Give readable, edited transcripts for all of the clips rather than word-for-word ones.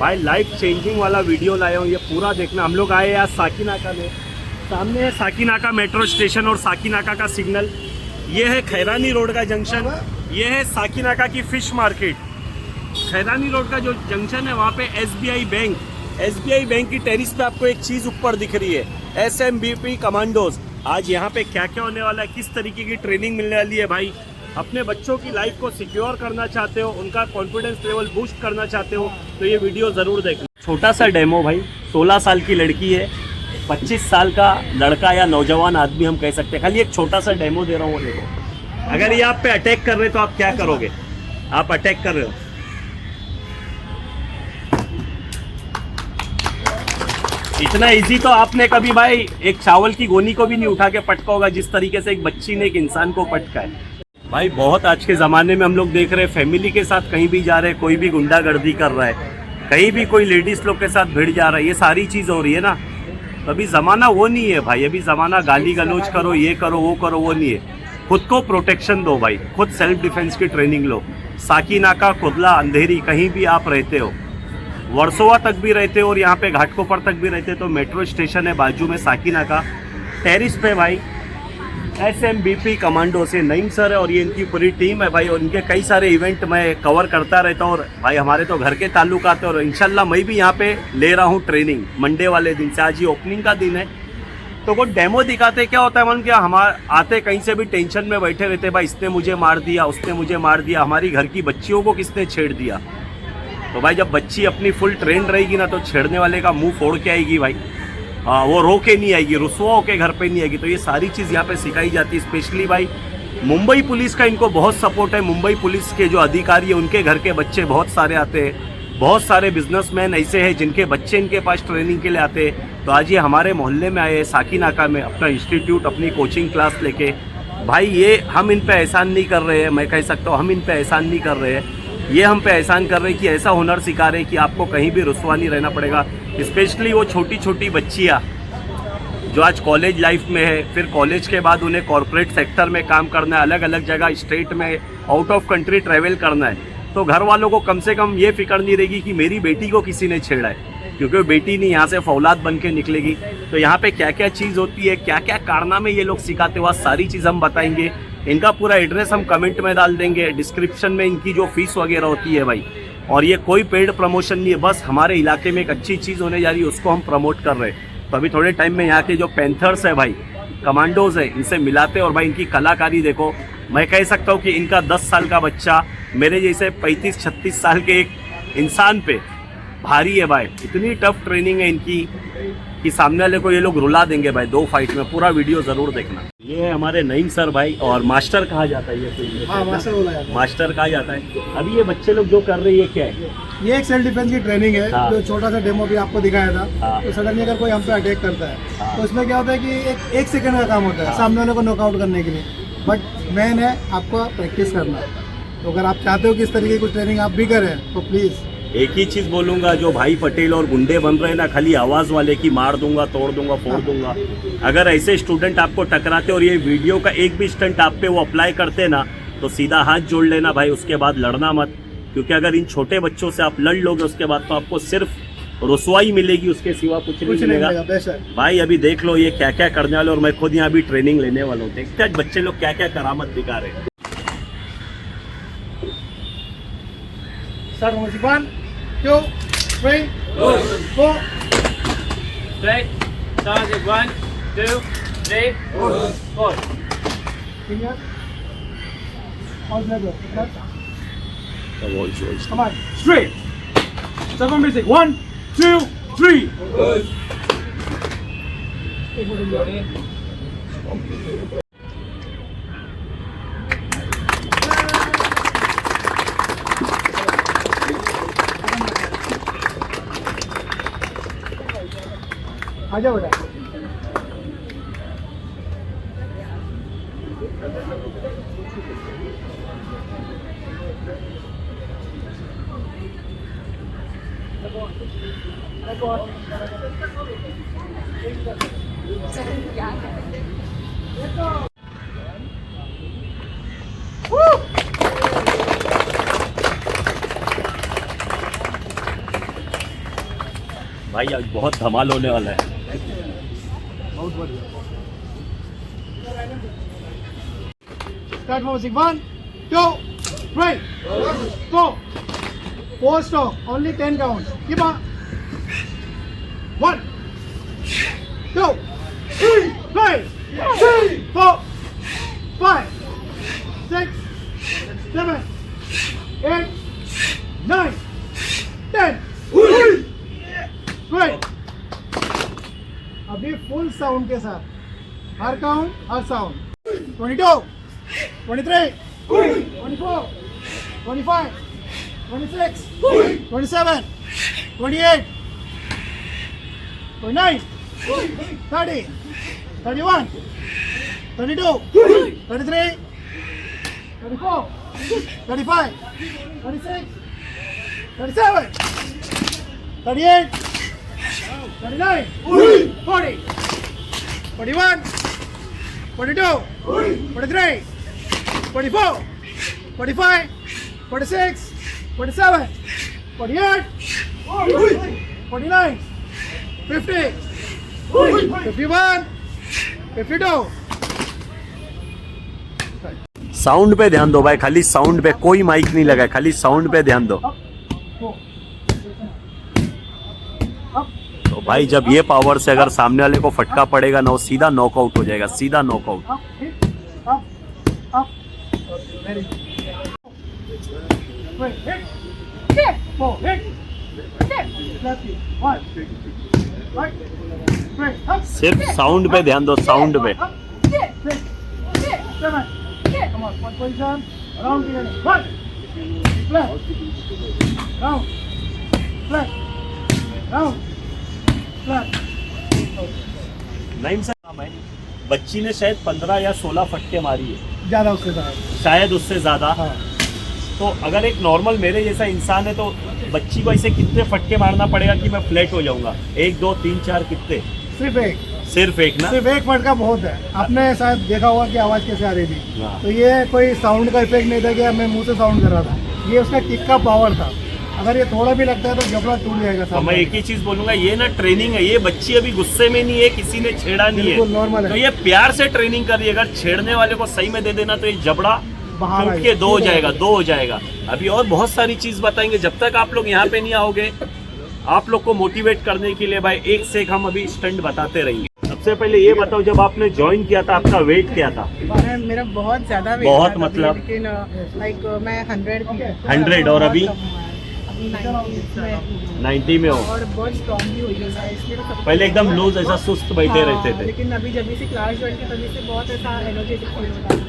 भाई life changing वाला video लाया हूँ, ये पूरा देखना। हम लोग आए यार साकीनाका में, सामने है साकीनाका मेट्रो स्टेशन और साकीनाका का सिग्नल। ये है खैरानी रोड का जंक्शन, ये है साकीनाका की फिश मार्केट। खैरानी रोड का जो जंक्शन है वहाँ पे एसबीआई बैंक की टेरिस पे आपको एक चीज़ ऊपर दिख रही है, SMBP कमांडोज। आज यहाँ पे क्या क्या होने वाला है, किस तरीके की ट्रेनिंग मिलने वाली है भाई। अपने बच्चों की लाइफ को सिक्योर करना चाहते हो, उनका कॉन्फिडेंस लेवल बूस्ट करना चाहते हो तो ये वीडियो ज़रूर देखना। छोटा सा डेमो भाई, 16 साल की लड़की है, 25 साल का लड़का या नौजवान आदमी हम कह सकते हैं। खाली एक छोटा सा डेमो दे रहा हूँ, देखो। अगर ये आप पे अटैक कर रहे तो आप क्या करोगे? आप अटैक कर रहे हो, इतना इजी तो आपने कभी भाई एक चावल की गोनी को भी नहीं उठा के पटका होगा जिस तरीके से एक बच्ची ने एक इंसान को पटका है। भाई बहुत आज के ज़माने में हम लोग देख रहे हैं, फैमिली के साथ कहीं भी जा रहे हैं कोई भी गुंडागर्दी कर रहा है, कहीं भी कोई लेडीज़ लोग के साथ भिड़ जा रहा है, ये सारी चीज़ हो रही है ना। तो अभी ज़माना वो नहीं है भाई, अभी ज़माना गाली गलौज करो, ये करो वो करो, वो नहीं है। खुद को प्रोटेक्शन दो भाई, खुद सेल्फ डिफेंस की ट्रेनिंग लो। साकीनाका, कुर्ला, अंधेरी, कहीं भी आप रहते हो, वर्सोवा तक भी रहते हो और यहाँ पे घाटकोपर तक भी रहते हो तो मेट्रो स्टेशन है बाजू में साकीनाका टेरिस पे भाई। SMBP कमांडो से नईम सर है और ये इनकी पूरी टीम है भाई, और इनके कई सारे इवेंट मैं कवर करता रहता हूँ। और भाई हमारे तो घर के ताल्लुकात है और इंशाल्लाह मैं भी यहाँ पे ले रहा हूँ ट्रेनिंग मंडे वाले दिन से। आज ही ओपनिंग का दिन है तो वो डेमो दिखाते क्या होता है मन, क्या हमारे आते कहीं से भी टेंशन में बैठे रहते भाई, इसने मुझे मार दिया, उसने मुझे मार दिया, हमारी घर की बच्चियों को किसने छेड़ दिया। तो भाई जब बच्ची अपनी फुल ट्रेंड रहेगी ना तो छेड़ने वाले का मुंह फोड़ के आएगी भाई, वो रो के नहीं आएगी, रुसवा होके घर पे नहीं आएगी। तो ये सारी चीज़ यहाँ पे सिखाई जाती है। स्पेशली भाई मुंबई पुलिस का इनको बहुत सपोर्ट है। मुंबई पुलिस के जो अधिकारी है उनके घर के बच्चे बहुत सारे आते हैं, बहुत सारे बिजनेसमैन ऐसे हैं जिनके बच्चे इनके पास ट्रेनिंग के लिए आते हैं। तो आज ये हमारे मोहल्ले में आए साकीनाका में अपना इंस्टीट्यूट, अपनी कोचिंग क्लास लेके। भाई ये हम इन पे एहसान नहीं कर रहे हैं, मैं कह सकता हूँ हम इन पे एहसान नहीं कर रहे हैं, ये हम पे एहसान कर रहे हैं कि ऐसा हुनर सिखा रहे हैं कि आपको कहीं भी रुसवा नहीं रहना पड़ेगा। स्पेशली वो छोटी छोटी बच्चियाँ जो आज कॉलेज लाइफ में है, फिर कॉलेज के बाद उन्हें कॉर्पोरेट सेक्टर में काम करना है, अलग अलग जगह स्टेट में आउट ऑफ कंट्री ट्रैवल करना है, तो घर वालों को कम से कम ये फिक्र नहीं रहेगी कि मेरी बेटी को किसी ने छेड़ा है, क्योंकि वो बेटी नहीं यहाँ से फौलाद बन के निकलेगी। तो यहाँ पे क्या क्या चीज़ होती है, क्या क्या कारनामे ये लोग सिखाते हुआ, सारी चीज़ हम बताएंगे। इनका पूरा एड्रेस हम कमेंट में डाल देंगे, डिस्क्रिप्शन में इनकी जो फीस वगैरह होती है भाई। और ये कोई पेड प्रमोशन नहीं है, बस हमारे इलाके में एक अच्छी चीज़ होने जा रही है उसको हम प्रमोट कर रहे हैं। तो अभी थोड़े टाइम में यहाँ के जो पैंथर्स है भाई, कमांडोज है, इनसे मिलाते हैं और भाई इनकी कलाकारी देखो। मैं कह सकता हूँ कि इनका 10 साल का बच्चा मेरे जैसे 35-36 साल के एक इंसान पे भारी है भाई। इतनी टफ ट्रेनिंग है इनकी कि सामने वाले को ये लोग रुला देंगे भाई 2 फाइट में। पूरा वीडियो ज़रूर देखना। ये है हमारे नईम सर भाई, और मास्टर कहा जाता है ये, हाँ, मास्टर कहा जाता है। अभी ये बच्चे लोग जो कर रहे हैं ये क्या है? ये एक सेल्फ डिफेंस की ट्रेनिंग है। हाँ। जो छोटा सा डेमो भी आपको दिखाया था। हाँ। तो सडनली अगर कोई हम पे अटैक करता है, हाँ। तो उसमें क्या होता है कि एक सेकंड का काम होता है, हाँ। सामने वाले को नॉकआउट करने के लिए। बट मेन है आपको प्रैक्टिस करना। तो अगर आप चाहते हो कि इस तरीके की ट्रेनिं आप भी करें तो प्लीज़ एक ही चीज़ बोलूँगा, जो भाई पटेल और गुंडे बन रहे हैं ना, खाली आवाज़ वाले की मार दूंगा, तोड़ दूंगा, फोड़ दूंगा, अगर ऐसे स्टूडेंट आपको टकराते और ये वीडियो का एक भी स्टंट आप पे वो अप्लाई करते ना, तो सीधा हाथ जोड़ लेना भाई, उसके बाद लड़ना मत। क्योंकि अगर इन छोटे बच्चों से आप लड़ लोगे उसके बाद तो आपको सिर्फ रुसवाई मिलेगी, उसके सिवा कुछ नहीं मिलेगा भाई। अभी देख लो ये क्या क्या करने वाले, और मैं खुद यहाँ भी ट्रेनिंग लेने वाला हूँ। देखते हैं बच्चे लोग क्या क्या करामत दिखा रहे हैं। Sir 1 2 3 4 Straight. Start at 1 2 3 4. Finger. All together. Voice. Come on. Straight. 7 basic. 1 2 3. आ जाओ बेटा। भाई आज बहुत धमाल होने वाला है। बहुत बढ़िया। Start music 1 2 3 4 4 stop only 10 count keep on 1 2 3 4 5 6 7 8 9 10 Great. अभी फुल साउंड के साथ हर काउंट हर साउंड 22 23 24 25 26 27 28 29 30 31 32 33 34 35 36 37 38 39 40 41 42 43 44 45 46 47 48 49 50 51 52 साउंड पे ध्यान दो भाई, खाली साउंड पे, कोई माइक नहीं लगा है, खाली साउंड पे ध्यान दो। तो भाई जब ये पावर से अगर सामने वाले को फटका पड़ेगा ना, वो सीधा नॉकआउट हो जाएगा, सीधा knockout. up, hit, up, up. Very good. Wait, hit, hit, 4, hit, hit, left hit, 1, right, straight, up, सिर्फ साउंड पे ध्यान दो, साउंड पे। up, hit, 6, 7, come on, one position, round together, 1, left, round, left, round, left. नहीं sir, बच्ची ने शायद 15 या 16 फटके मारी है, ज़्यादा उससे ज़्यादा, शायद उससे ज्यादा। हाँ, तो अगर एक नॉर्मल मेरे जैसा इंसान है तो बच्ची को ऐसे कितने फटके मारना पड़ेगा कि मैं फ्लैट हो जाऊंगा? 1 2 3 4 कितने? सिर्फ एक सिर्फ एक फटका बहुत है। आपने शायद देखा होगा कि आवाज़ कैसे आ रही थी, हाँ। तो ये कोई साउंड का इफेक्ट नहीं था कि मैं मुंह से साउंड कर रहा था, ये उसका किक का पावर था। अगर ये थोड़ा भी लगता है तो जबड़ा टूट जाएगा। तो मैं एक ही चीज बोलूंगा, ये ना ट्रेनिंग है, ये बच्ची अभी गुस्से में नहीं है, किसी ने छेड़ा नहीं बिल्कुल है, नॉर्मल तो है। ये प्यार से ट्रेनिंग कर रही है। अगर छेड़ने वाले को सही में दे देना तो ये जबड़ा बाहर टूट के 2 हो जाएगा, 2 हो जाएगा। अभी और बहुत सारी चीज बताएंगे, जब तक आप लोग यहाँ पे नहीं आओगे, आप लोग को मोटिवेट करने के लिए भाई एक से एक हम अभी स्टंट बताते रहेंगे। सबसे पहले ये बताओ, जब आपने ज्वाइन किया था आपका वेट क्या था? मेरा बहुत ज्यादा वेट बहुत था मतलब? लेकिन लाइक मैं 100 थी। 100 और अभी 90 में हो। और बहुत स्ट्रॉन्ग भी हुई है इसलिए तो सब पहले एकदम लूज ऐसा सुस्त बैठे हाँ, रहते थे। लेकिन अभी जब से क्लास ज्वाइन की तभी से बहुत ऐसा एनर्जेटिक फील होता है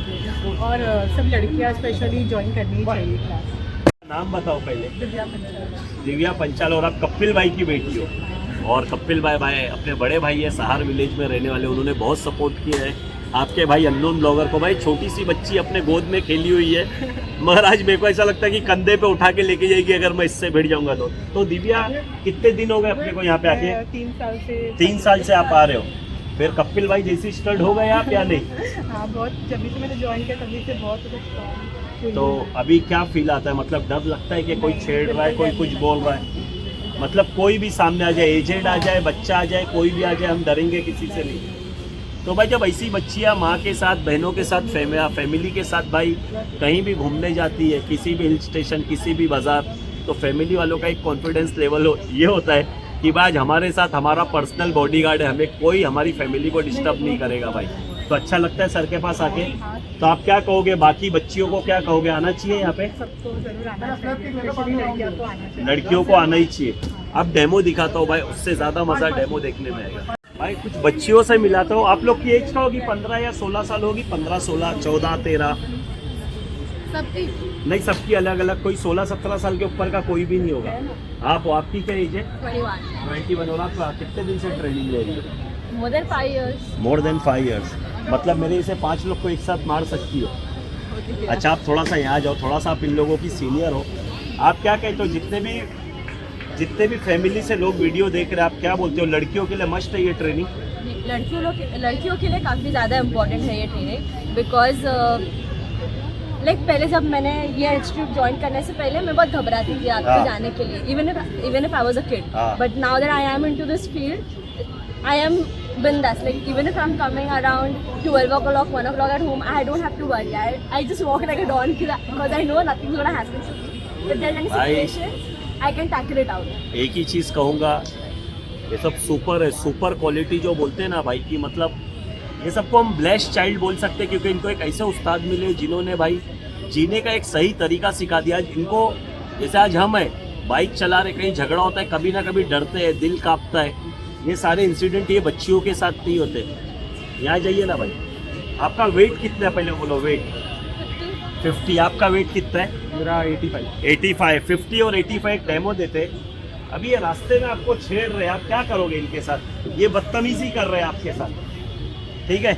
और सब लड़कियां स्पेशली ज्वाइन करनी ही चाहिए क्लास। नाम बताओ पहले। दिव्या पंचाल। दिव्या पंचाल, और आप कपिल भाई की बेटी हो। और कपिल भाई अपने बड़े भाई है, सहार विलेज में रहने वाले, उन्होंने बहुत सपोर्ट किया है आपके भाई अननोन ब्लॉगर को। भाई छोटी सी बच्ची अपने गोद में खेली हुई है, मगर आज मेरे को ऐसा लगता है कि कंधे पे उठा के लेके जाएगी अगर मैं इससे भिड़ जाऊंगा तो दिव्या, कितने दिन हो गए अपने को यहाँ पे आके? 3 साल से 3 साल से आप आ रहे हो। फिर कपिल भाई जैसी स्टड हो गए आप या नहीं? हाँ बहुत, जब भी मैंने ज्वाइन किया तभी से बहुत स्ट्रॉन्ग। तो अभी क्या फील आता है? मतलब डर लगता है कि कोई छेड़ रहा है, कोई कुछ बोल रहा है? मतलब कोई भी सामने आ जाए, एजेड आ जाए, बच्चा आ जाए, कोई भी आ जाए, हम डरेंगे किसी से नहीं। तो भाई जब ऐसी बच्चियाँ माँ के साथ, बहनों के साथ, फैमिली के साथ भाई कहीं भी घूमने जाती है, किसी भी हिल स्टेशन, किसी भी बाज़ार, तो फैमिली वालों का एक कॉन्फिडेंस लेवल ये होता है कि भाई आज हमारे साथ हमारा पर्सनल बॉडीगार्ड है, हमें कोई हमारी फैमिली को डिस्टर्ब नहीं करेगा भाई। तो अच्छा लगता है सर के पास आके। तो आप क्या कहोगे, बाकी बच्चियों को क्या कहोगे, आना चाहिए यहाँ पे? सबको जरूर आना चाहिए, स्पेशली लड़कियों को आना चाहिए। लड़कियों को आना ही चाहिए। अब डेमो दिखाता हूँ भाई, उससे ज़्यादा मज़ा डेमो देखने में आएगा। भाई कुछ बच्चियों से मिलाता हूँ। आप लोग की एज क्या होगी? 15 या 16 साल होगी? 15 16 14 13? सबकी नहीं, सबकी अलग अलग। कोई 16 17 साल के ऊपर का कोई भी नहीं होगा। आपकी क्या एज है? 21। और आप कितने दिन से ट्रेनिंग ले रही हो? More than 5 years. More than 5 years. मतलब मेरे इसे 5 लोग को एक साथ मार सकती हो। अच्छा आप थोड़ा सा यहाँ जाओ, थोड़ा सा आप इन लोगों की सीनियर हो। आप क्या कहते हो, जितने भी फैमिली से लोग वीडियो देख रहे हैं, आप क्या बोलते हो, लड़कियों के लिए मस्ट है ये ट्रेनिंग? लड़कियों के लिए काफ़ी ज़्यादा इम्पोर्टेंट है ये ट्रेनिंग, बिकॉज लाइक पहले जब मैंने ये इंस्टीट्यूट ज्वाइन करने से पहले मैं बहुत घबराती थी रात हाँ। को जाने के लिए, even if I was a kid, हाँ। But now that I am into this field I am bindas, like even if I'm coming around 12 o'clock 1 o'clock at home, I don't have to worry. I just walk like a don because I know nothing's gonna happen to me. If there's any भाई- situation I can tackle it out. एक ही चीज़ कहूँगा, ये सब super है, super quality जो बोलते हैं ना भाई की, मतलब ये सबको हम ब्लेस्ड चाइल्ड बोल सकते हैं, क्योंकि इनको एक ऐसे उस्ताद मिले जिन्होंने भाई जीने का एक सही तरीका सिखा दिया। इनको जैसे आज हम है बाइक चला रहे, कहीं झगड़ा होता है, कभी ना कभी डरते हैं, दिल कांपता है, ये सारे इंसिडेंट ये बच्चियों के साथ नहीं होते। यहाँ जाइए ना भाई। आपका वेट कितना है पहले बोलो? वेट 50। आपका वेट कितना है? मेरा 85। 85। 50 और 85 एक डेमो देते। अभी ये रास्ते में आपको छेड़ रहे हैं, आप क्या करोगे इनके साथ? ये बदतमीजी कर रहे हैं आपके साथ, ठीक है?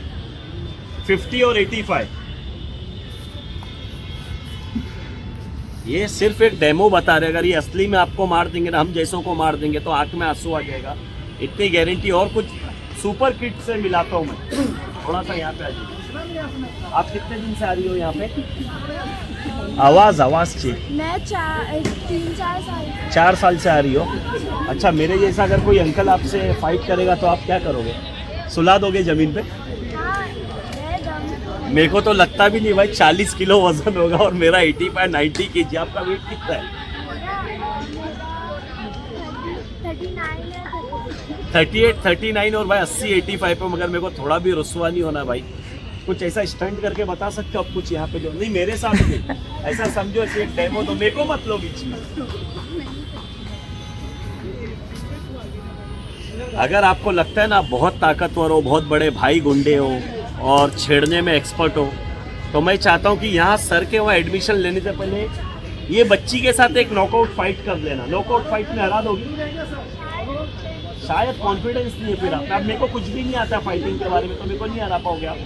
50 और 85, ये सिर्फ एक डेमो बता रहे। अगर ये असली में आपको मार देंगे ना, हम जैसों को मार देंगे, तो आंख में आंसू आ जाएगा, इतनी गारंटी। और कुछ सुपर किट से मिलाता हूँ मैं। थोड़ा सा यहाँ पे आ जाइए। आप कितने दिन से आ रही हो यहाँ पे? आवाज़ चाहिए। मैं 3-4 साल 4 साल से आ रही हो? अच्छा, मेरे जैसा अगर कोई अंकल आपसे फाइट करेगा तो आप क्या करोगे? सुला दोगे ज़मीन पे? मेरे को तो लगता भी नहीं भाई, 40 किलो वजन होगा और मेरा 85-90 kg। आपका वेट कितना है? 38-39 और भाई 80-85 पे। मगर मेरे को थोड़ा भी रुस्वा नहीं होना भाई। कुछ ऐसा स्टंट करके बता सकते हो आप कुछ यहाँ पे जो नहीं मेरे साथ नहीं, ऐसा समझो ऐसे एक डेमो दो, मेरे को मत लो बीच में। अगर आपको लगता है ना बहुत ताकतवर हो, बहुत बड़े भाई गुंडे हो और छेड़ने में एक्सपर्ट हो, तो मैं चाहता हूँ कि यहाँ सर के वहाँ एडमिशन लेने से पहले ये बच्ची के साथ एक नॉकआउट फाइट कर लेना। नॉकआउट फाइट में हरा दोगी? शायद कॉन्फिडेंस नहीं है फिर आप। अब मेरे को कुछ भी नहीं आता फाइटिंग के बारे में, तो मेरे को नहीं हरा पाओगे आप,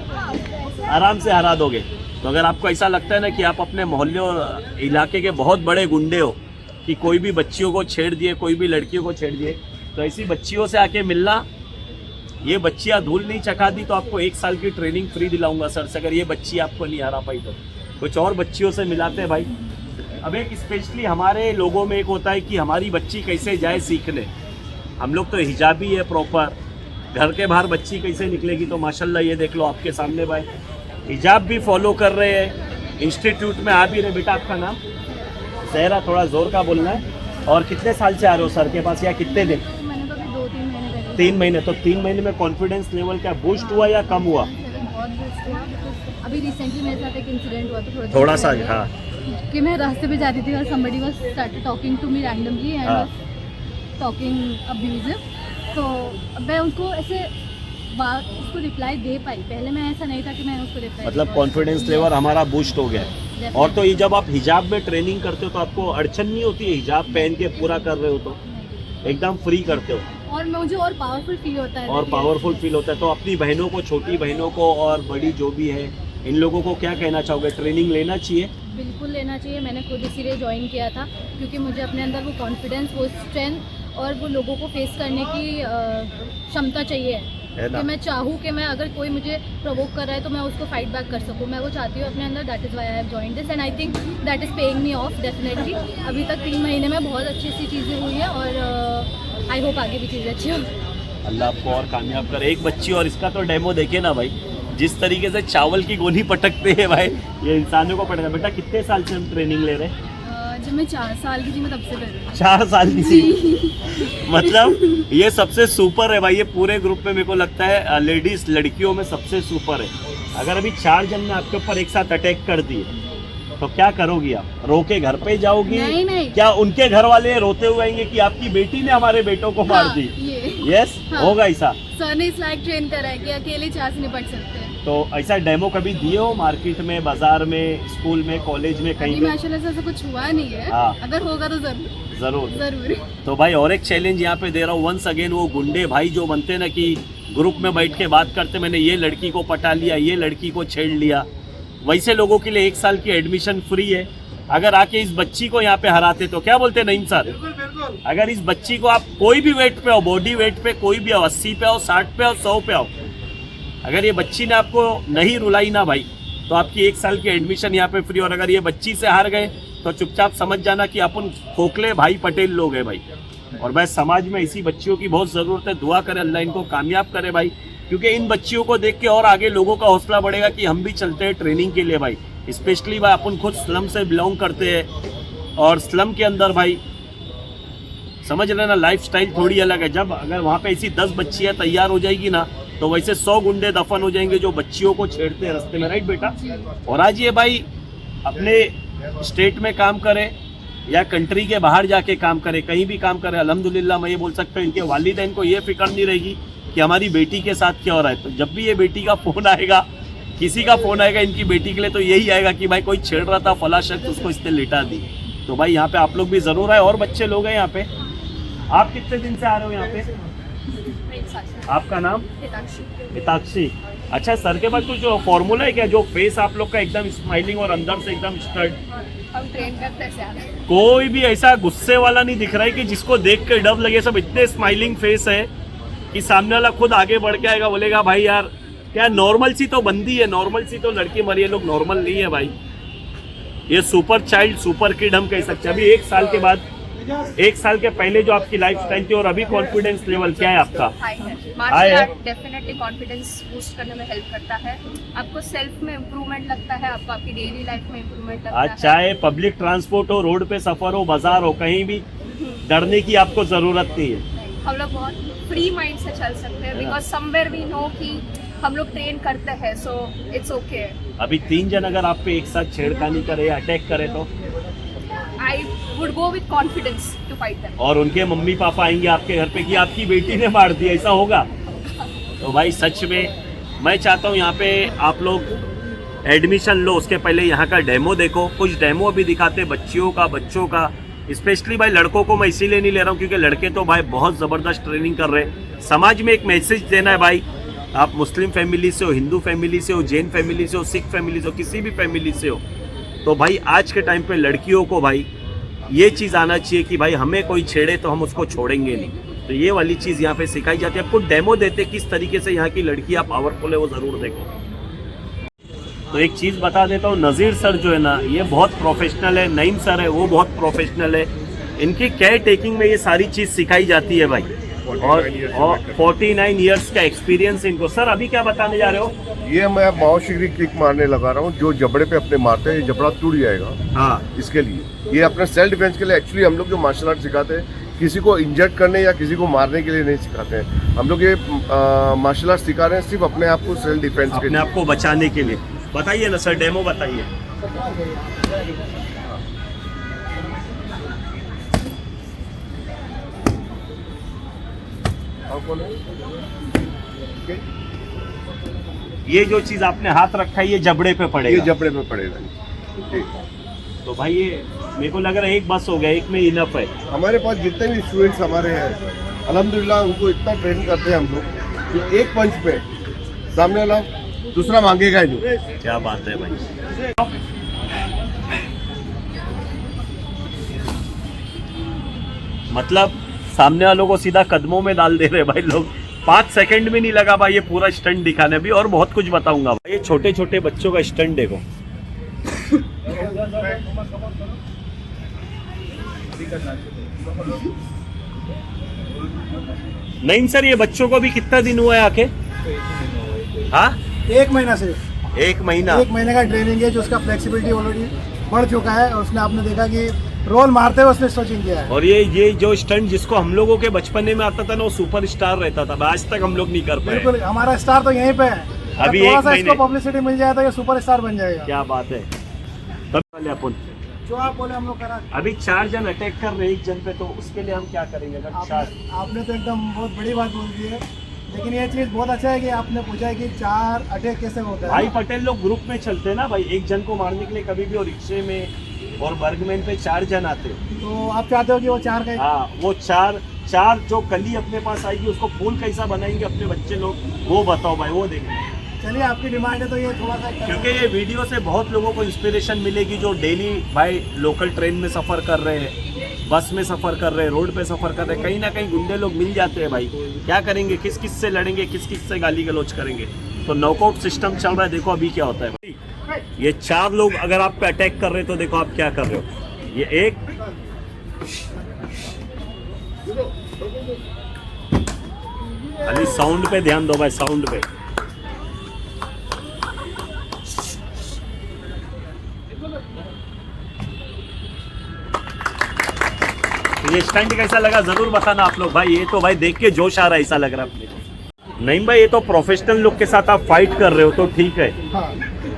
आराम से हरा दोगे। तो अगर आपको ऐसा लगता है ना कि आप अपने मोहल्ले और इलाके के बहुत बड़े गुंडे हो, कि कोई भी बच्चियों को छेड़ दिए, कोई भी लड़कियों को छेड़ दिए, तो ऐसी बच्चियों से आके मिलना। ये बच्चियाँ धूल नहीं चखा दी तो आपको 1 साल की ट्रेनिंग फ्री दिलाऊंगा सर से, अगर ये बच्ची आपको नहीं हरा पाई तो। कुछ और बच्चियों से मिलाते हैं भाई। अब एक स्पेशली हमारे लोगों में एक होता है कि हमारी बच्ची कैसे जाए सीखने। हम लोग तो हिजाबी है प्रॉपर, घर के बाहर बच्ची कैसे निकलेगी? तो माशाल्लाह ये देख लो आपके सामने भाई, हिजाब भी फॉलो कर रहे हैं, इंस्टीट्यूट में आ भी रहे। बेटा आपका नाम? सहरा, थोड़ा जोर का बोलना है। और कितने साल से आ रहे हो सर के पास, या कितने दिन? मैंने तो अभी 2-3 महीने पहले 3 महीने। तो 3 महीने में कॉन्फिडेंस लेवल क्या बूस्ट हुआ या कम हुआ? बहुत boost हुआ, because अभी रिसेंटली मेरे साथ एक इंसिडेंट हुआ तो थोड़ा सा, हाँ कि मैं रास्ते पे जा रही थी और somebody was started talking to me randomly and हाँ। was talking abusive, तो मैं उनको ऐसे उसको रिप्लाई दे पाई। पहले मैं ऐसा नहीं था कि मैं उसको रिप्लाई, मतलब कॉन्फिडेंस लेवल हमारा बूस्ट हो गया है। और तो ये जब आप हिजाब में ट्रेनिंग करते हो तो आपको अड़चन नहीं होती है? हिजाब पहन के पूरा कर रहे हो तो एकदम फ्री करते हो और मुझे और पावरफुल फील होता है। और पावरफुल फील होता है। तो अपनी बहनों को, छोटी बहनों को और बड़ी जो भी है, इन लोगों को क्या कहना चाहोगे? ट्रेनिंग लेना चाहिए? बिल्कुल लेना चाहिए। मैंने खुद इसीलिए ज्वाइन किया था क्योंकि मुझे अपने अंदर वो कॉन्फिडेंस, वो स्ट्रेंथ और वो लोगों को फेस करने की क्षमता चाहिए है ना? कि मैं चाहूँ कि मैं अगर कोई मुझे प्रोवोक कर रहा है तो मैं उसको फाइट बैक कर सकूँ। मैं वो चाहती हूँ अपने अंदर। That is why I have joined this and I think that is paying me of definitely. अभी तक 3 महीने में बहुत अच्छी सी चीज़ें हुई हैं और आई होप आगे भी चीज़ें अच्छी हों। अल्लाह आपको और कामयाब करे। एक बच्ची, और इसका तो डेमो देखिए ना भाई, जिस तरीके से चावल की गोली पटकते हैं भाई, ये इंसानों को पटका। बेटा कितने साल से हम ट्रेनिंग ले रहे हैं? जब मैं 4 साल की थी मैं तब से कर रही हूँ। 4 साल की थी। मतलब ये सबसे सुपर है भाई। ये पूरे ग्रुप में मेरे को लगता है लेडीज, लड़कियों में सबसे सुपर है। अगर अभी 4 जन ने आपके ऊपर एक साथ अटैक कर दिए तो क्या करोगी आप? रो के घर पे जाओगी? नहीं। क्या उनके घर वाले रोते हुए आएंगे कि आपकी बेटी ने हमारे बेटों को मार दी? यस, होगा ऐसा। सर ने इस लायक ट्रेन करा है कि अकेले 4 से निपट सकते हैं। तो ऐसा डेमो कभी दिए हो मार्केट में, बाजार में, स्कूल में, कॉलेज में, कहीं अभी पे? माशाल्लाह से ऐसा कुछ हुआ नहीं है। हाँ। अगर होगा तो जरूर। तो भाई और एक चैलेंज यहाँ पे दे रहा हूँ वंस अगेन। वो गुंडे भाई जो बनते हैं ना कि ग्रुप में बैठ के बात करते, मैंने ये लड़की को पटा लिया, ये लड़की को छेड़ लिया, वैसे लोगों के लिए 1 साल की एडमिशन फ्री है। अगर आके इस बच्ची को यहाँ पे हराते तो क्या बोलते नईम सर? अगर इस बच्ची को आप कोई भी वेट पे हो, बॉडी वेट पे कोई भी हो, 80 पे हो, 60 पे हो, 100 पे हो, अगर ये बच्ची ने आपको नहीं रुलाई ना भाई, तो आपकी 1 साल की एडमिशन यहाँ पे फ्री। और अगर ये बच्ची से हार गए तो चुपचाप समझ जाना कि अपन खोखले भाई पटेल लोग हैं भाई। और भाई समाज में ऐसी बच्चियों की बहुत ज़रूरत है, दुआ करे अल्लाह इनको कामयाब करे भाई, क्योंकि इन बच्चियों को देख के और आगे लोगों का हौसला बढ़ेगा कि हम भी चलते हैं ट्रेनिंग के लिए भाई। स्पेशली भाई अपन खुद स्लम से बिलोंग करते हैं और स्लम के अंदर भाई समझ लेना लाइफस्टाइल थोड़ी अलग है। जब अगर वहाँ पे ऐसी 10 बच्चियाँ तैयार हो जाएगी ना तो वैसे 100 गुंडे दफन हो जाएंगे जो बच्चियों को छेड़ते हैं रास्ते में, राइट बेटा। और आज ये भाई अपने स्टेट में काम करे या कंट्री के बाहर जाके काम करे, कहीं भी काम करे, अल्हम्दुलिल्लाह मैं ये बोल सकता हूँ इनके वालिदैन को ये फिक्र नहीं रहेगी कि हमारी बेटी के साथ क्या हो रहा है। तो जब भी ये बेटी का फ़ोन आएगा, किसी का फ़ोन आएगा इनकी बेटी के लिए, तो यही आएगा कि भाई कोई छेड़ रहा था फला शख्स, उसको इसने लिटा दी। तो भाई यहाँ पे आप लोग भी ज़रूर आए और बच्चे लोग हैं यहाँ पे। आप कितने दिन से आ रहे हो यहाँ पे? आपका नाम? हिताक्षी। अच्छा, सर के पास कुछ फॉर्मूला है क्या जो फेस आप लोग का एकदम स्माइलिंग और अंदर से एकदम स्टर्ड? हम ट्रेन करते हैं। कोई भी ऐसा गुस्से वाला नहीं दिख रहा है कि जिसको देख कर डर लगे। सब इतने स्माइलिंग फेस है कि सामने वाला खुद आगे बढ़ के आएगा, बोलेगा भाई यार क्या नॉर्मल सी तो बंदी है, नॉर्मल सी तो लड़की मरी है, लोग नॉर्मल नहीं है भाई। ये सुपर चाइल्ड सुपर किड हम कह सकते हैं। अभी 1 साल के बाद, 1 साल के पहले जो आपकी लाइफ स्टाइल थी और अभी कॉन्फिडेंस लेवल क्या है आपका? Martial art definitely confidence boost करने में हेल्प करता है। आपको सेल्फ में इम्प्रूवमेंट लगता है, आपको आपकी डेली लाइफ में इम्प्रूवमेंट लगता है। चाहे पब्लिक ट्रांसपोर्ट हो, रोड पे सफर हो, बाजार हो, कहीं भी डरने की आपको जरूरत नहीं है। हम लोग बहुत फ्री माइंड से चल सकते हैं बिकॉज समवेयर वी नो कि हम लोग ट्रेन करते हैं, सो इट्स ओके। अभी 3 जन अगर आप पे एक साथ छेड़खानी करे, अटैक करे तो I would go with confidence to fight them. और उनके मम्मी पापा आएंगे आपके घर पे कि आपकी बेटी ने मार दिया, ऐसा होगा? तो भाई सच में मैं चाहता हूँ यहाँ पे आप लोग एडमिशन लो, उसके पहले यहाँ का डेमो देखो। कुछ डेमो अभी दिखाते बच्चियों का, बच्चों का। स्पेशली भाई लड़कों को मैं इसीलिए नहीं ले रहा हूँ क्योंकि लड़के तो भाई बहुत ज़बरदस्त ट्रेनिंग कर रहे हैं। समाज में एक मैसेज देना है भाई, आप मुस्लिम फैमिली से हो, हिंदू फैमिली से हो, जैन फैमिली से हो, सिख फैमिली से हो, किसी भी फैमिली से हो, तो भाई आज के टाइम पे लड़कियों को भाई ये चीज़ आना चाहिए कि भाई हमें कोई छेड़े तो हम उसको छोड़ेंगे नहीं। तो ये वाली चीज़ यहाँ पे सिखाई जाती है। आपको डेमो देते किस तरीके से यहाँ की लड़कियाँ पावरफुल है वो ज़रूर देखो। तो एक चीज़ बता देता हूँ, नज़ीर सर जो है ना ये बहुत प्रोफेशनल है, नईम सर है वो बहुत प्रोफेशनल है। इनकी केयर टेकिंग में ये सारी चीज़ सिखाई जाती है भाई। और 49 ईयर्स का एक्सपीरियंस इनको। सर अभी क्या बताने जा रहे हो? ये मैं माओशिगरी किक मारने लगा रहा हूँ, जो जबड़े पे अपने मारते हैं ये जबड़ा टूट जाएगा। हाँ, इसके लिए ये अपने सेल्फ डिफेंस के लिए एक्चुअली हम लोग जो मार्शल आर्ट सिखाते हैं किसी को इंजर्ड करने या किसी को मारने के लिए नहीं सिखाते हैं। हम लोग ये मार्शल आर्ट सिखा रहे हैं सिर्फ अपने आप को सेल्फ डिफेंस के लिए, अपने आप को बचाने के लिए। बताइए ना सर, डेमो बताइए। ये जो चीज आपने हाथ रखा है ये जबड़े पे पड़ेगा? ये जबड़े पे पड़ेगा। तो भाई ये मेरे को लग रहा है एक बस हो गया, एक में इनफ है। हमारे पास जितने भी स्टूडेंट्स हमारे हैं अल्हम्दुलिल्लाह उनको इतना ट्रेन करते हैं हम लोग कि एक पंच पे सामने वाला दूसरा मांगेगा ही नहीं। क्या बात है भाई। मतलब सामने वालों को सीधा कदमों में डाल दे रहे भाई लोग। 5 सेकंड में नहीं लगा भाई ये पूरा स्टंट दिखाने। भी और बहुत कुछ बताऊंगा भाई। ये छोटे छोटे बच्चों का स्टंट देखो। नहीं सर, ये बच्चों को भी कितना दिन हुआ है आके? हाँ, 1 महीना से। 1 महीना? 1 महीने का ट्रेनिंग है जो उसका फ्लेक्सिबिलिटी ऑलरेडी बढ़ चुका है और उसने आपने देखा कि रोल मारते हुए उसने स्ट्रेचिंग किया है। और ये जो स्टंट जिसको हम लोगों के बचपने में आता था ना वो सुपर स्टार रहता था, आज तक हम लोग नहीं कर पाए। बिल्कुल, हमारा स्टार तो यहीं पे है। अभी थोड़ा 1 सा महीने इसको पब्लिसिटी मिल जाए तो ये सुपर स्टार बन जाएगा। क्या बात है। तब वाले अपन जो आप बोले हम लोग करा। अभी 4 जन अटैक कर रहे 1 जन पे, तो उसके लिए हम क्या करेंगे? अगर 4 आपने तो एकदम बहुत बड़ी बात बोल दी है, लेकिन ये चीज़ बहुत अच्छा है कि आपने पूछा है कि 4 अटैक कैसे होता है। भाई पटेल लोग ग्रुप में चलते हैं ना भाई, 1 जन को मारने के लिए कभी भी और रिक्शे में और बर्गमैन पे 4 जन आते हैं। तो आप चाहते हो कि वो 4 का? हाँ, वो 4 जो कली अपने पास आएगी उसको फूल कैसा बनाएंगे अपने बच्चे लोग, वो बताओ भाई, वो देखेंगे। चलिए आपकी डिमांड है तो ये थोड़ा सा, क्योंकि ये वीडियो से बहुत लोगों को इंस्पिरेशन मिलेगी जो डेली भाई लोकल ट्रेन में सफ़र कर रहे हैं, बस में सफ़र कर रहे हैं, रोड पे सफ़र कर रहे हैं। कहीं ना कहीं गुंडे लोग मिल जाते हैं भाई। क्या करेंगे, किस किस से लड़ेंगे, किस किस से गाली गलौज करेंगे। तो नॉकआउट सिस्टम चल रहा है, देखो अभी क्या होता है भाई। ये 4 लोग अगर आप पे अटैक कर रहे तो देखो आप क्या कर रहे हो। ये एक, खाली साउंड पे ध्यान दो भाई, साउंड पे। ये स्टंट कैसा लगा जरूर बताना आप लोग भाई। ये तो भाई देख के जोश आ रहा है, ऐसा लग रहा है अपने को। नहीं भाई, ये तो प्रोफेशनल लोग के साथ आप फाइट कर रहे हो तो ठीक है, हाँ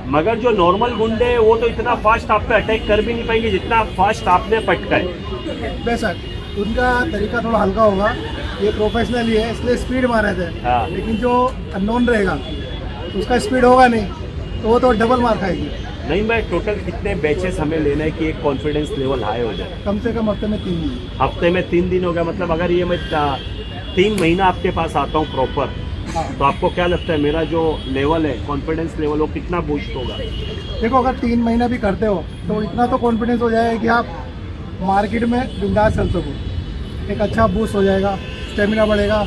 मगर जो नॉर्मल गुंडे हैं वो तो इतना फास्ट आप पे अटैक कर भी नहीं पाएंगे जितना फास्ट आपने पटका है। बेशक उनका तरीका थोड़ा हल्का होगा, ये प्रोफेशनल ही है इसलिए स्पीड मारे थे। हाँ। लेकिन जो अननोन रहेगा उसका स्पीड होगा नहीं तो वो तो डबल मार खाएगी। नहीं भाई, टोटल कितने बैचेस हमें लेना है कि एक कॉन्फिडेंस लेवल हाई हो जाए? कम से कम हफ्ते में 3 दिन। हफ्ते में 3 दिन हो गया, मतलब अगर ये मैं 3 महीना आपके पास आता हूँ प्रॉपर, हाँ। तो आपको क्या लगता है मेरा जो लेवल है, कॉन्फिडेंस लेवल, वो कितना बूस्ट होगा? देखो अगर 3 महीना भी करते हो तो इतना तो कॉन्फिडेंस हो जाएगा कि आप मार्केट में बिंदास चल सको। एक अच्छा बूस्ट हो जाएगा, स्टेमिना बढ़ेगा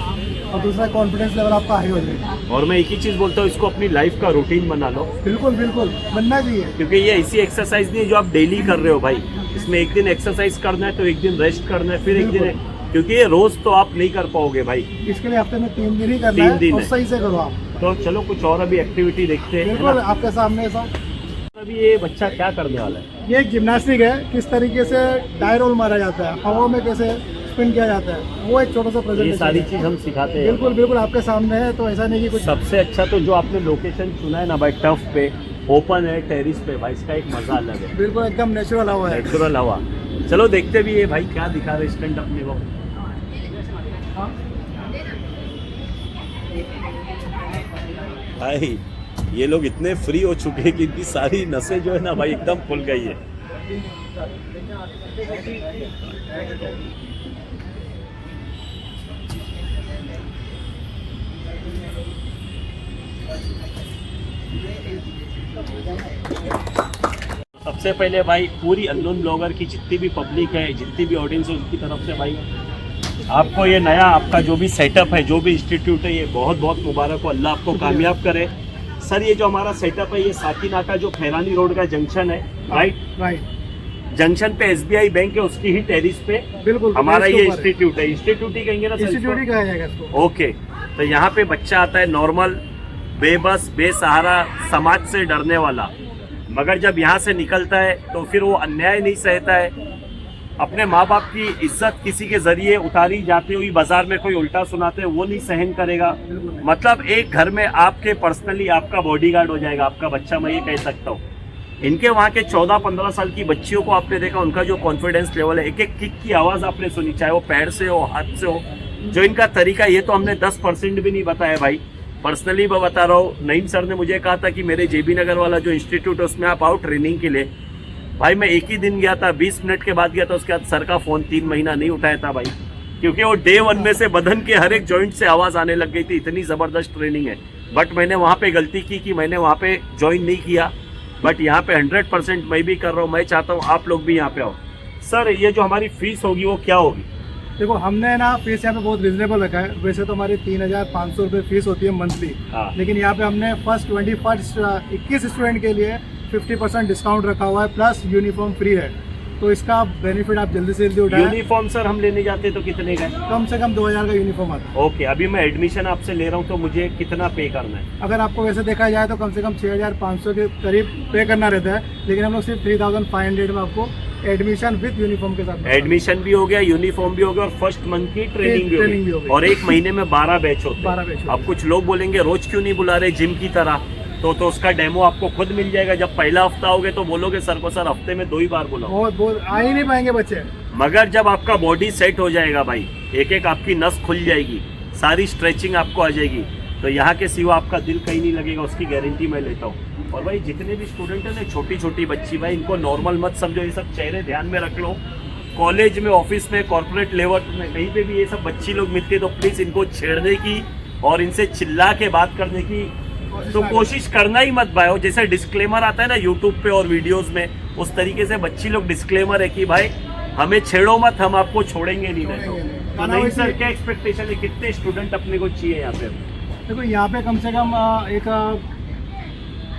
और दूसरा कॉन्फिडेंस लेवल आपका हाई हो जाएगा। और मैं एक ही चीज़ बोलता हूँ, इसको अपनी लाइफ का रूटीन बना लो। बिल्कुल बिल्कुल बनना चाहिए, क्योंकि ये ऐसी एक्सरसाइज नहीं है जो आप डेली कर रहे हो भाई। इसमें एक दिन एक्सरसाइज करना है तो एक दिन रेस्ट करना है, फिर एक दिन, क्योंकि ये रोज तो आप नहीं कर पाओगे भाई। इसके लिए हफ्ते में 3 दिन ही करना 3 है दिन और है। सही से करो आप। तो चलो कुछ और अभी एक्टिविटी देखते हैं, है बिल्कुल ना? आपके सामने ऐसा। अभी ये बच्चा क्या करने वाला है? ये एक जिम्नास्टिक है, किस तरीके से डाई रोल मारा जाता है, हवा में कैसे स्पिन किया जाता है, वो एक छोटा सा ये प्रेजेंटेशन सारी है। चीज हम सिखाते हैं। बिल्कुल बिल्कुल आपके सामने है, तो ऐसा नहीं कि कुछ। सबसे अच्छा तो जो आपने लोकेशन चुना है ना भाई, टफ पे, ओपन है, टेरिस पे भाई, इसका एक मजा अलग है, बिल्कुल एकदम नेचुरल हवा है। नेचुरल हवा। चलो देखते भी है भाई क्या दिखा रहे स्टंट अपने को। भाई ये लोग इतने फ्री हो चुके हैं कि इनकी सारी नसें जो है ना भाई एकदम खुल गई है। सबसे पहले भाई पूरी अननोन ब्लॉगर की जितनी भी पब्लिक है, जितनी भी ऑडियंस है, उनकी तरफ से भाई आपको ये नया आपका जो भी सेटअप है, जो भी इंस्टीट्यूट है, ये बहुत बहुत मुबारक हो, अल्लाह आपको कामयाब करे। सर ये जो हमारा सेटअप है, ये साकीनाका जो खैरानी रोड का जंक्शन है, राइट? जंक्शन पे SBI बैंक है, उसकी ही टेरिस पे बिल्कुल हमारा ये इंस्टीट्यूट है। इंस्टीट्यूट ही कहेंगे ना? इंस्टीट्यूट ही कहा जाएगा इसको। ओके, तो यहाँ पे बच्चा आता है नॉर्मल, बेबस, बेसहारा, समाज से डरने वाला, मगर जब यहाँ से निकलता है तो फिर वो अन्याय नहीं सहता है। अपने माँ बाप की इज्जत किसी के जरिए उतारी जाती हुई बाजार में कोई उल्टा सुनाते हैं वो नहीं सहन करेगा। मतलब एक घर में आपके पर्सनली आपका बॉडीगार्ड हो जाएगा आपका बच्चा, मैं ये कह सकता हूँ। इनके वहाँ के 14-15 साल की बच्चियों को आपने देखा, उनका जो कॉन्फिडेंस लेवल है, एक एक किक की आवाज़ आपने सुनी, चाहे वो पैर से हो, हाथ से हो, जो इनका तरीका, ये तो हमने 10% भी नहीं बताया भाई। पर्सनली मैं बता रहा हूँ, नईम सर ने मुझे कहा था कि मेरे JB नगर वाला जो इंस्टीट्यूट है उसमें आप आओ ट्रेनिंग के लिए। भाई मैं एक ही दिन गया था, 20 मिनट के बाद गया था, उसके बाद सर का फ़ोन 3 महीना नहीं उठाया था भाई, क्योंकि वो डे 1 में से बदन के हर एक जॉइंट से आवाज़ आने लग गई थी, इतनी ज़बरदस्त ट्रेनिंग है। बट मैंने वहाँ पे गलती की कि मैंने वहाँ पे ज्वाइन नहीं किया, बट यहाँ पे 100% मैं भी कर रहा हूँ। मैं चाहता हूँ आप लोग भी यहाँ पे आओ। सर ये जो हमारी फीस होगी वो क्या होगी? देखो हमने ना फीस यहाँ पे बहुत रिजनेबल रखा है। वैसे तो हमारी 3,500 रुपये फीस होती है मंथली, हाँ। लेकिन यहाँ पे हमने फर्स्ट 21 स्टूडेंट के लिए 50% डिस्काउंट रखा हुआ है, प्लस यूनिफॉर्म फ्री है। तो इसका बेनिफिट आप जल्दी से जल्दी उठाएं। यूनिफॉर्म सर हम लेने जाते तो कितने का? कम से कम 2,000 का यूनिफॉर्म आता है। ओके, अभी मैं एडमिशन आपसे ले रहा हूँ तो मुझे कितना पे करना है? अगर आपको वैसे देखा जाए तो कम से कम 6,500 के करीब पे करना रहता है, लेकिन हम लोग सिर्फ 3,500 में आपको एडमिशन विद यूनिफॉर्म के साथ। एडमिशन भी हो गया, यूनिफॉर्म भी हो गया और फर्स्ट मंथ की ट्रेनिंग भी हो गई। और एक महीने में 12 बैच होते हैं। 12 बैच। अब कुछ लोग बोलेंगे रोज क्यों नहीं बुला रहे जिम की तरह, तो उसका डेमो आपको खुद मिल जाएगा। जब पहला हफ्ता होगे तो बोलोगे सर को सर हफ्ते में 2 ही बार बुलाओ, बहुत आ ही नहीं पाएंगे बच्चे। मगर जब आपका बॉडी सेट हो जाएगा भाई, एक एक आपकी नस खुल जाएगी, सारी स्ट्रेचिंग आपको आ जाएगी, तो यहाँ के सिवा आपका दिल कहीं नहीं लगेगा, उसकी गारंटी मैं लेता हूँ। और भाई जितने भी स्टूडेंट हैं ना, छोटी छोटी बच्ची, भाई इनको नॉर्मल मत समझो, ये सब चेहरे ध्यान में रख लो। कॉलेज में, ऑफिस में, कॉर्पोरेट लेवल में, कहीं पे भी ये सब बच्ची लोग मिलती है तो प्लीज़ इनको छेड़ने की और इनसे चिल्ला के बात करने की तो कोशिश करना ही मत भाई। जैसे डिस्क्लेमर आता है ना यूट्यूब पे और वीडियोस में, उस तरीके से बच्ची लोग डिस्क्लेमर है कि भाई हमें छेड़ो मत, हम आपको छोड़ेंगे नहीं। तो नहीं सर, क्या एक्सपेक्टेशन है, कितने स्टूडेंट अपने को चाहिए यहाँ पे? देखो यहाँ पे कम से कम एक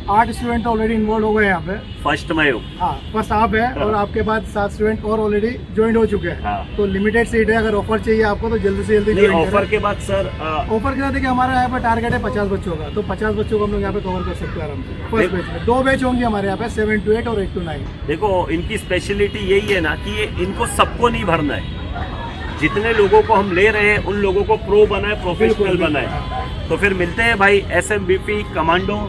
8 स्टूडेंट ऑलरेडी इन्वॉल्व हो गए यहाँ पे। फर्स्ट में हो। हाँ, फर्स्ट आप है और आपके बाद 7 स्टूडेंट और ऑलरेडी ज्वाइन हो चुके हैं। हाँ। तो लिमिटेड सीट है, अगर ऑफर चाहिए आपको तो जल्दी से जल्दी नहीं, join ऑफर करें। के बाद सर ऑफर के साथ देखिए हमारा यहाँ पे टारगेट है 50 बच्चों का, तो 50 बच्चों को हम लोग यहाँ पे कवर कर सकते हैं आराम से। फर्स्ट बैच में 2 बैच होंगे हमारे यहाँ पे, 7 to 8 और 8 to 9। देखो इनकी स्पेशलिटी यही है ना कि ये इनको सबको नहीं भरना है, जितने लोगों को हम ले रहे हैं उन लोगों को प्रो बनाए, प्रोफेशनल बनाए। तो फिर मिलते हैं भाई SMBP कमांडो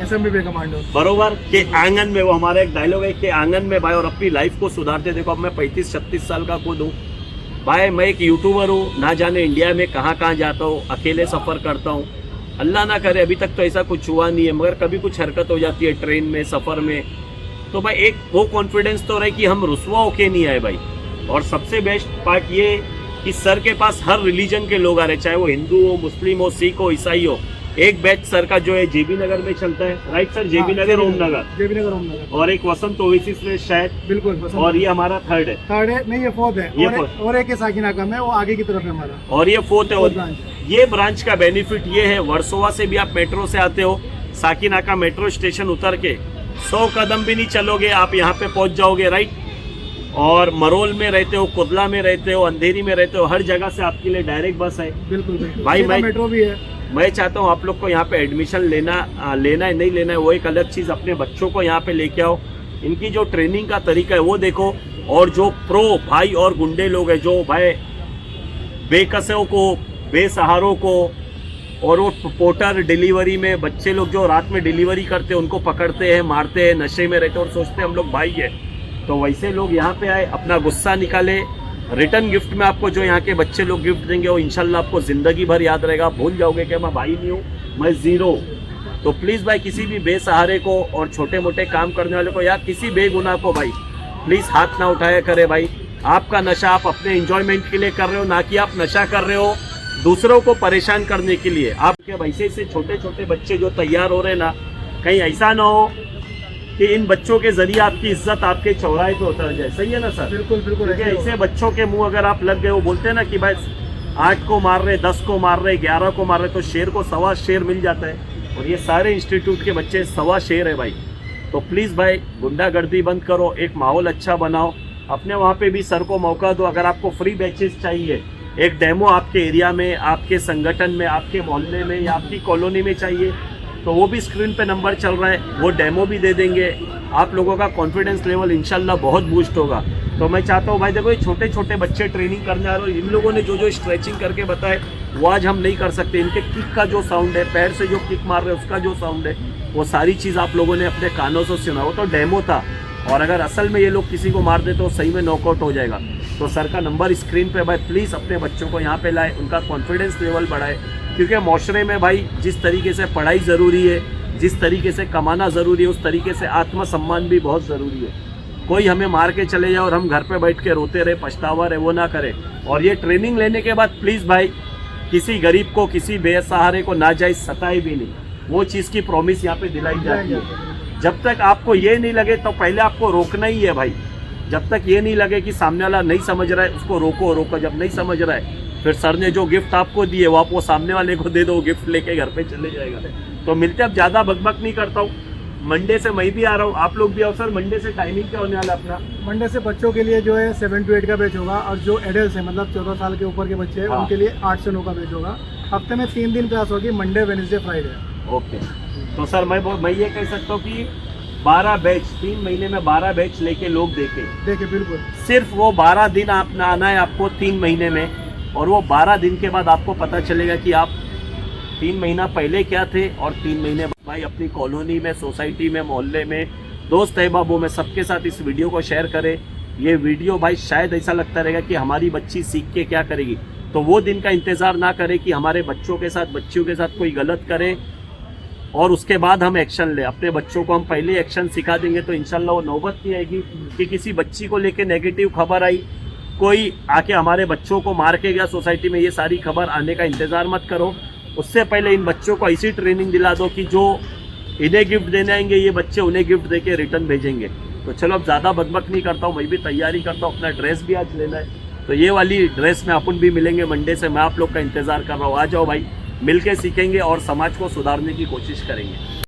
SMBP कमांडो बरोबर के आंगन में। वो हमारा एक डायलॉग है कि आंगन में भाई, और अपनी लाइफ को सुधारते। देखो अब मैं 35-36 साल का खुद हूँ भाई, मैं एक यूट्यूबर हूँ, ना जाने इंडिया में कहाँ कहाँ जाता हूँ, अकेले सफ़र करता हूँ। अल्लाह ना करे अभी तक तो ऐसा कुछ हुआ नहीं है, मगर कभी कुछ हरकत हो जाती है ट्रेन में, सफ़र में। तो भाई एक वो कॉन्फिडेंस तो रहे कि हम रुसवा होके नहीं आए भाई। और सबसे बेस्ट पार्ट ये कि सर के पास हर रिलीजन के लोग आ रहे, चाहे वो हिंदू हो, मुस्लिम हो, सिख हो, ईसाई हो। एक बैच सर का जो है JB नगर में चलता है, राइट सर? JB नगर, ओमनगर, JB नगर, ओमनगर, और एक वसंत ओवेसिस में शायद, बिल्कुल। और ये हमारा थर्ड है। थर्ड है नहीं, ये फोर्थ है। ये और fourth। और एक साकिनाका में, वो आगे की तरफ है हमारा, और ये फोर्थ है। fourth और branch। ये ब्रांच का बेनिफिट ये है, वर्सोवा से भी आप मेट्रो से आते हो, साकिनाका मेट्रो स्टेशन उतर के 100 कदम भी नहीं चलोगे आप यहाँ पे पहुँच जाओगे, राइट? और मरोल में रहते हो, कुदला में रहते हो, अंधेरी में रहते हो, हर जगह से आपके लिए डायरेक्ट बस है। बिल्कुल भाई मैं मेट्रो भी है। मैं चाहता हूँ आप लोग को यहाँ पे एडमिशन लेना है नहीं लेना है वो एक अलग चीज़, अपने बच्चों को यहाँ पे लेके आओ, इनकी जो ट्रेनिंग का तरीका है वो देखो। और जो प्रो भाई और गुंडे लोग हैं, जो भाई बेकसों को, बेसहारों को, और वो पोर्टर डिलीवरी में बच्चे लोग जो रात में डिलीवरी करते हैं उनको पकड़ते हैं, मारते हैं, नशे में रहते हैं और सोचते हैं हम लोग भाई है। तो वैसे लोग यहाँ पे आए, अपना गुस्सा निकाले। रिटर्न गिफ्ट में आपको जो यहाँ के बच्चे लोग गिफ्ट देंगे वो इंशाल्लाह आपको ज़िंदगी भर याद रहेगा। भूल जाओगे कि मैं भाई नहीं हूँ, मैं ज़ीरो। तो प्लीज़ भाई किसी भी बेसहारे को और छोटे मोटे काम करने वाले को या किसी बेगुनाह को भाई प्लीज़ हाथ ना उठाया करे भाई। आपका नशा आप अपने एंजॉयमेंट के लिए कर रहे हो, ना कि आप नशा कर रहे हो दूसरों को परेशान करने के लिए। आप क्या वैसे से छोटे छोटे बच्चे जो तैयार हो रहे हैं ना, कहीं ऐसा ना हो कि इन बच्चों के जरिए आपकी इज्जत आपके चौराहे पे उतर जाए। सही है ना सर? बिल्कुल बिल्कुल। क्योंकि ऐसे बच्चों के मुंह अगर आप लग गए, वो बोलते हैं ना कि भाई 8 को मार रहे, 10 को मार रहे, 11 को मार रहे, तो शेर को 1.25 शेर मिल जाता है। और ये सारे इंस्टीट्यूट के बच्चे 1.25 शेर है भाई। तो प्लीज़ भाई गुंडागर्दी बंद करो, एक माहौल अच्छा बनाओ, अपने वहाँ पे भी सर को मौका दो। अगर आपको फ्री बैचेस चाहिए, एक डेमो आपके एरिया में, आपके संगठन में, आपके मोहल्ले में या आपकी कॉलोनी में चाहिए, तो वो भी स्क्रीन पे नंबर चल रहा है, वो डेमो भी दे देंगे। आप लोगों का कॉन्फिडेंस लेवल इंशाल्लाह बहुत बूस्ट होगा। तो मैं चाहता हूँ भाई, देखो ये छोटे छोटे बच्चे ट्रेनिंग करने आ रहे हो, इन लोगों ने जो जो स्ट्रेचिंग करके बताए वो आज हम नहीं कर सकते। इनके किक का जो साउंड है, पैर से जो किक मार रहे हैं उसका जो साउंड है, वो सारी चीज़ आप लोगों ने अपने कानों से सुना। वो तो डेमो था, और अगर असल में ये लोग किसी को मार दे तो सही में नॉकआउट हो जाएगा। तो सर का नंबर स्क्रीन पे भाई, प्लीज़ अपने बच्चों को यहाँ पे लाए, उनका कॉन्फिडेंस लेवल बढ़ाए। क्योंकि माशरे में भाई जिस तरीके से पढ़ाई ज़रूरी है, जिस तरीके से कमाना ज़रूरी है, उस तरीके से आत्मसम्मान भी बहुत ज़रूरी है। कोई हमें मार के चले जाए और हम घर पे बैठ के रोते रहे, पछतावा रहे, वो ना करें। और ये ट्रेनिंग लेने के बाद प्लीज़ भाई किसी गरीब को, किसी बेसहारे को नाजायज़ सताए भी नहीं, वो चीज़ की प्रॉमिस यहाँ पे दिलाई जाती है। जब तक आपको ये नहीं लगे तो पहले आपको रोकना ही है भाई। जब तक ये नहीं लगे कि सामने वाला नहीं समझ रहा है, उसको रोको। जब नहीं समझ रहा है, फिर सर ने जो गिफ्ट आपको दिए वो आप वो सामने वाले को दे दो, गिफ्ट लेके घर पे चले जाएगा। तो मिलते, अब ज़्यादा बकबक नहीं करता हूँ। मंडे से मैं भी आ रहा हूँ, आप लोग भी आओ। सर मंडे से टाइमिंग क्या होने वाला अपना? मंडे से बच्चों के लिए जो है 7 to 8 का बैच होगा, और जो एडल्ट है मतलब 14 साल के ऊपर के बच्चे हैं, हाँ। उनके लिए 8 से 9 का बैच होगा। हफ्ते में 3 दिन क्लास होगी, मंडे, वेडनेसडे, फ्राइडे। ओके। तो सर मैं ये कह सकता हूँ कि 12 बैच, 3 महीने में 12 बैच लेके लोग देखे बिल्कुल। सिर्फ वो 12 दिन आप आना है आपको 3 महीने में, और वो 12 दिन के बाद आपको पता चलेगा कि आप 3 महीना पहले क्या थे और 3 महीने भाई अपनी कॉलोनी में, सोसाइटी में, मोहल्ले में, दोस्त अहबाबों में सबके साथ इस वीडियो को शेयर करें। ये वीडियो भाई शायद ऐसा लगता रहेगा कि हमारी बच्ची सीख के क्या करेगी, तो वो दिन का इंतज़ार ना करें कि हमारे बच्चों के साथ, बच्चियों के साथ कोई गलत करे और उसके बाद हम एक्शन लें। अपने बच्चों को हम पहले एक्शन सिखा देंगे तो इंशाल्लाह वो नौबत नहीं आएगी कि किसी बच्ची को लेके नेगेटिव खबर आई, कोई आके हमारे बच्चों को मार के गया सोसाइटी में। ये सारी खबर आने का इंतज़ार मत करो। उससे पहले इन बच्चों को ऐसी ट्रेनिंग दिला दो कि जो इन्हें गिफ्ट देने आएंगे ये बच्चे उन्हें गिफ्ट देके रिटर्न भेजेंगे। तो चलो अब ज़्यादा बकबक नहीं करता हूँ, मैं भी तैयारी करता हूँ, अपना ड्रेस भी आज लेना है। तो ये वाली ड्रेस में अपन भी मिलेंगे मंडे से। मैं आप लोग का इंतज़ार कर रहा हूँ, आ जाओ भाई, मिल के सीखेंगे और समाज को सुधारने की कोशिश करेंगे।